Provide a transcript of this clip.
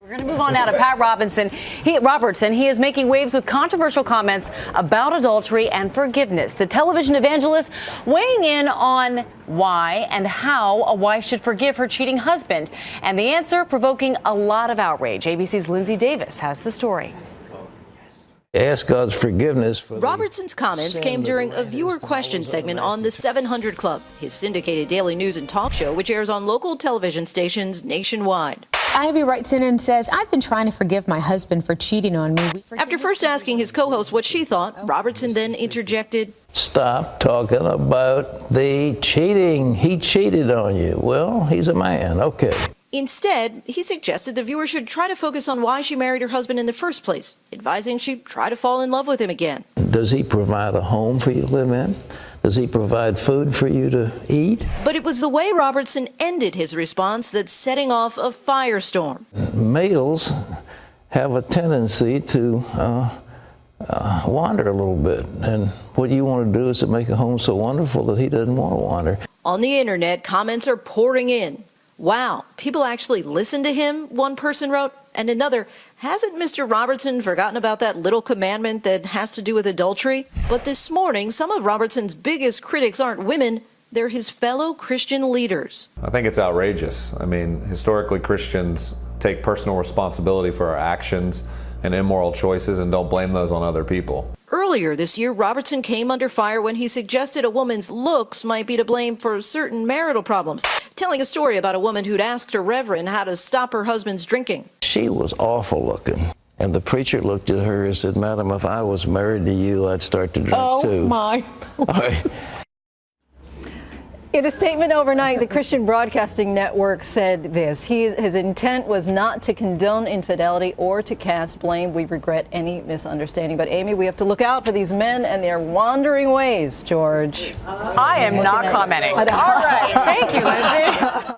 We're going to move on now to Pat Robertson. He is making waves with controversial comments about adultery and forgiveness. The television evangelist weighing in on why and how a wife should forgive her cheating husband. And the answer provoking a lot of outrage. ABC's Lindsay Davis has the story. Ask God's forgiveness. Robertson's comments came during a viewer question segment on The 700 Club, his syndicated daily news and talk show, which airs on local television stations nationwide. Ivy writes in and says, I've been trying to forgive my husband for cheating on me. After first asking his co-host what she thought, Robertson then interjected, Stop talking about the cheating. He cheated on you. Well, he's a man. Okay. Instead, he suggested the viewer should try to focus on why she married her husband in the first place, advising she try to fall in love with him again. Does he provide a home for you to live in? Does he provide food for you to eat? But it was the way Robertson ended his response that's setting off a firestorm. Males have a tendency to wander a little bit. And what you want to do is to make a home so wonderful that he doesn't want to wander. On the internet, comments are pouring in. Wow, people actually listen to him, one person wrote. And another, hasn't Mr. Robertson forgotten about that little commandment that has to do with adultery? But this morning, some of Robertson's biggest critics aren't women, they're his fellow Christian leaders. I think it's outrageous. I mean, historically, Christians take personal responsibility for our actions and immoral choices and don't blame those on other people. Earlier this year, Robertson came under fire when he suggested a woman's looks might be to blame for certain marital problems, telling a story about a woman who'd asked her reverend how to stop her husband's drinking. She was awful looking. And the preacher looked at her and said, Madam, if I was married to you, I'd start to drink too. Oh, my. All right. In a statement overnight, the Christian Broadcasting Network said this. His intent was not to condone infidelity or to cast blame. We regret any misunderstanding. But, Amy, we have to look out for these men and their wandering ways, George. I am not commenting. All right. Thank you, Lindsay.